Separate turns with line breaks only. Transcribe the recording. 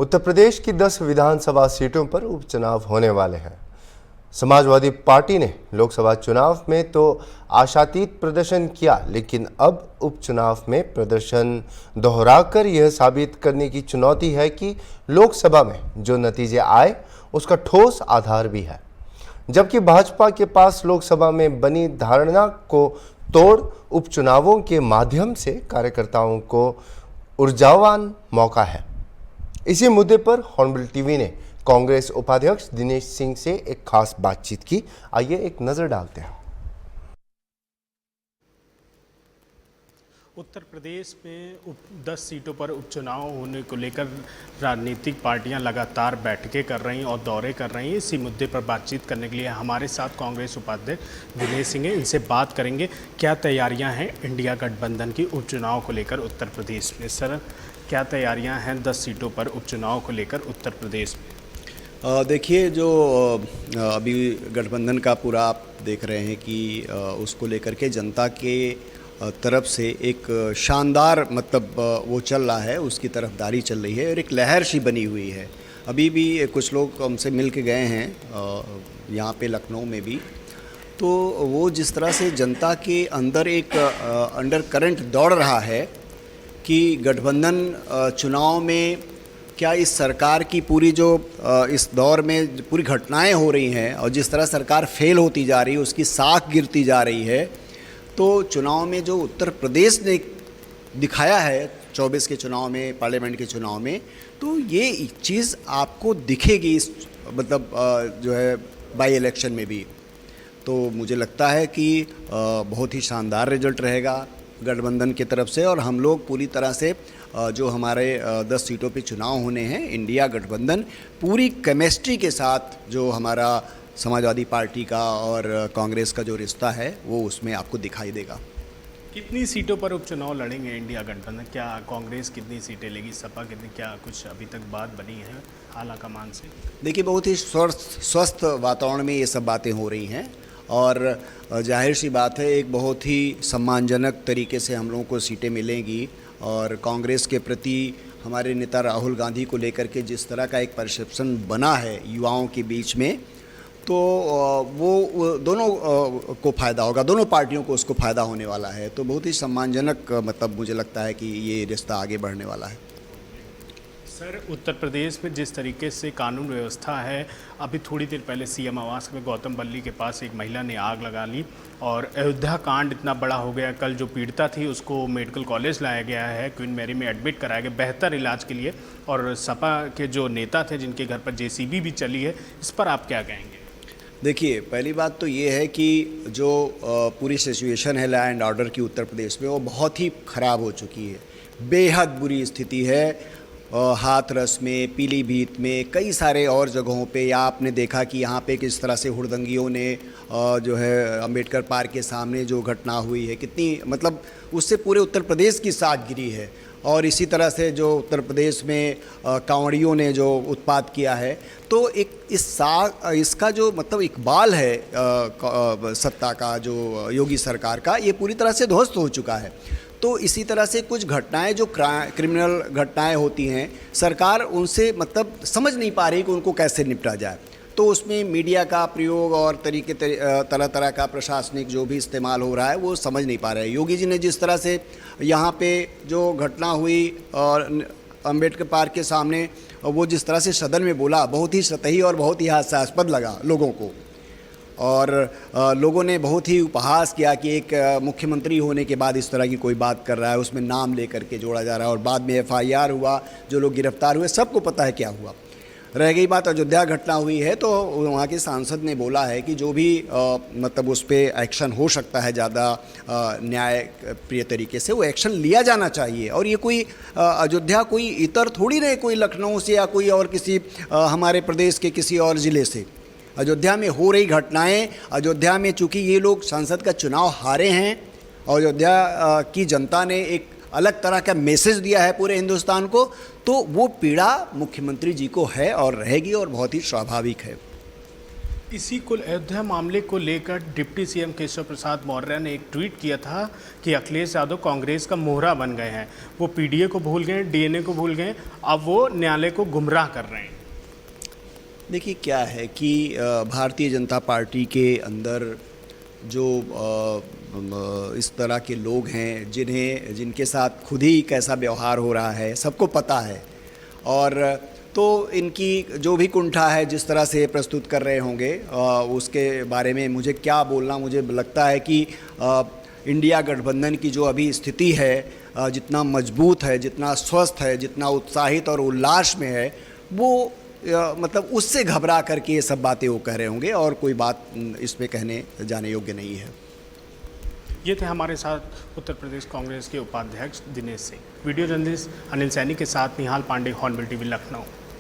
उत्तर प्रदेश की 10 विधानसभा सीटों पर उपचुनाव होने वाले हैं। समाजवादी पार्टी ने लोकसभा चुनाव में तो आशातीत प्रदर्शन किया, लेकिन अब उपचुनाव में प्रदर्शन दोहराकर यह साबित करने की चुनौती है कि लोकसभा में जो नतीजे आए उसका ठोस आधार भी है। जबकि भाजपा के पास लोकसभा में बनी धारणा को तोड़ उपचुनावों के माध्यम से कार्यकर्ताओं को ऊर्जावान मौका है। इसी मुद्दे पर हॉर्नबिल टीवी ने कांग्रेस उपाध्यक्ष दिनेश सिंह से एक खास बातचीत की। आइए एक नजर डालते हैं।
उत्तर प्रदेश में 10 सीटों पर उपचुनाव होने को लेकर राजनीतिक पार्टियां लगातार बैठकें कर रही और दौरे कर रही हैं। इसी मुद्दे पर बातचीत करने के लिए हमारे साथ कांग्रेस उपाध्यक्ष दिनेश सिंह हैं। इनसे बात करेंगे क्या तैयारियां हैं इंडिया गठबंधन की उपचुनाव को लेकर उत्तर प्रदेश में। सर, क्या तैयारियां हैं 10 सीटों पर उपचुनाव को लेकर उत्तर प्रदेश में?
देखिए, जो अभी गठबंधन का पूरा आप देख रहे हैं कि उसको लेकर के जनता के तरफ से एक शानदार वो चल रहा है, उसकी तरफदारी चल रही है और एक लहर सी बनी हुई है। अभी भी कुछ लोग हमसे मिल के गए हैं यहाँ पे लखनऊ में भी, तो वो जिस तरह से जनता के अंदर एक अंडर करंट दौड़ रहा है कि गठबंधन चुनाव में क्या इस सरकार की पूरी जो इस दौर में पूरी घटनाएं हो रही हैं और जिस तरह सरकार फेल होती जा रही है, उसकी साख गिरती जा रही है, तो चुनाव में जो उत्तर प्रदेश ने दिखाया है 24 के चुनाव में, पार्लियामेंट के चुनाव में, तो ये चीज़ आपको दिखेगी इस जो है बाई इलेक्शन में भी। तो मुझे लगता है कि बहुत ही शानदार रिजल्ट रहेगा गठबंधन की तरफ से और हम लोग पूरी तरह से जो हमारे 10 सीटों पे चुनाव होने हैं, इंडिया गठबंधन पूरी केमिस्ट्री के साथ जो हमारा समाजवादी पार्टी का और कांग्रेस का जो रिश्ता है वो उसमें आपको दिखाई देगा।
कितनी सीटों पर उपचुनाव लड़ेंगे इंडिया गठबंधन? क्या कांग्रेस कितनी सीटें लेगी, सपा कितनी, क्या कुछ अभी तक बात बनी है आला कमान से?
देखिए, बहुत ही स्वस्थ वातावरण में ये सब बातें हो रही हैं और जाहिर सी बात है एक बहुत ही सम्मानजनक तरीके से हम लोगों को सीटें मिलेंगी। और कांग्रेस के प्रति हमारे नेता राहुल गांधी को लेकर के जिस तरह का एक परसेप्शन बना है युवाओं के बीच में, तो वो दोनों को फ़ायदा होगा, दोनों पार्टियों को उसको फ़ायदा होने वाला है। तो बहुत ही सम्मानजनक मुझे लगता है कि ये रिश्ता आगे बढ़ने वाला है।
सर, उत्तर प्रदेश में जिस तरीके से कानून व्यवस्था है, अभी थोड़ी देर पहले सीएम आवास में गौतम बल्ली के पास एक महिला ने आग लगा ली और अयोध्या कांड इतना बड़ा हो गया। कल जो पीड़िता थी उसको मेडिकल कॉलेज लाया गया है, क्वीन मैरी में एडमिट कराया गया बेहतर इलाज के लिए, और सपा के जो नेता थे जिनके घर पर जेसीबी भी चली है, इस पर आप क्या कहेंगे?
देखिए, पहली बात तो ये है कि जो पूरी सिचुएशन है लॉ एंड ऑर्डर की उत्तर प्रदेश में, वो बहुत ही ख़राब हो चुकी है। बेहद बुरी स्थिति है। हाथरस में, पीलीभीत में, कई सारे और जगहों पे, या आपने देखा कि यहाँ पे किस तरह से हुड़दंगियों ने जो है अंबेडकर पार्क के सामने जो घटना हुई है, कितनी उससे पूरे उत्तर प्रदेश की साख गिरी है। और इसी तरह से जो उत्तर प्रदेश में कांवड़ियों ने जो उत्पात किया है, तो इसका जो इकबाल है सत्ता का, जो योगी सरकार का, ये पूरी तरह से ध्वस्त हो चुका है। तो इसी तरह से कुछ घटनाएं जो क्रिमिनल घटनाएं होती हैं, सरकार उनसे समझ नहीं पा रही कि उनको कैसे निपटा जाए। तो उसमें मीडिया का प्रयोग और तरह तरह का प्रशासनिक जो भी इस्तेमाल हो रहा है वो समझ नहीं पा रहे हैं। योगी जी ने जिस तरह से यहाँ पे जो घटना हुई और अंबेडकर पार्क के सामने, वो जिस तरह से सदन में बोला, बहुत ही सतही और बहुत ही हास्यास्पद लगा लोगों को। और लोगों ने बहुत ही उपहास किया कि एक मुख्यमंत्री होने के बाद इस तरह की कोई बात कर रहा है, उसमें नाम लेकर के जोड़ा जा रहा है। और बाद में FIR हुआ, जो लोग गिरफ्तार हुए, सबको पता है क्या हुआ। रह गई बात अयोध्या घटना हुई है, तो वहाँ के सांसद ने बोला है कि जो भी उस पर एक्शन हो सकता है ज़्यादा न्याय प्रिय तरीके से, वो एक्शन लिया जाना चाहिए। और ये कोई अयोध्या कोई इतर थोड़ी नहीं, कोई लखनऊ से या कोई और किसी हमारे प्रदेश के किसी और ज़िले से। अयोध्या में हो रही घटनाएं, अयोध्या में चूँकि ये लोग संसद का चुनाव हारे हैं, अयोध्या की जनता ने एक अलग तरह का मैसेज दिया है पूरे हिंदुस्तान को, तो वो पीड़ा मुख्यमंत्री जी को है और रहेगी और बहुत ही स्वाभाविक है।
इसी को अयोध्या मामले को लेकर डिप्टी सीएम केशव प्रसाद मौर्य ने एक ट्वीट किया था कि अखिलेश यादव कांग्रेस का मोहरा बन गए हैं। वो पीडीए को भूल गए, डीएनए को भूल गए, अब वो न्यायालय को गुमराह कर रहे हैं।
देखिए क्या है कि भारतीय जनता पार्टी के अंदर जो इस तरह के लोग हैं जिनके साथ खुद ही कैसा व्यवहार हो रहा है सबको पता है, और तो इनकी जो भी कुंठा है जिस तरह से प्रस्तुत कर रहे होंगे उसके बारे में मुझे क्या बोलना। मुझे लगता है कि इंडिया गठबंधन की जो अभी स्थिति है जितना मजबूत है, जितना स्वस्थ है, जितना उत्साहित और उल्लास में है, वो मतलब उससे घबरा करके ये सब बातें वो कह रहे होंगे, और कोई बात इसमें कहने जाने योग्य नहीं है।
ये थे हमारे साथ उत्तर प्रदेश कांग्रेस के उपाध्यक्ष दिनेश सिंह। वीडियो जर्नलिस्ट अनिल सैनी के साथ निहाल पांडे, हॉर्नबिल टीवी, लखनऊ।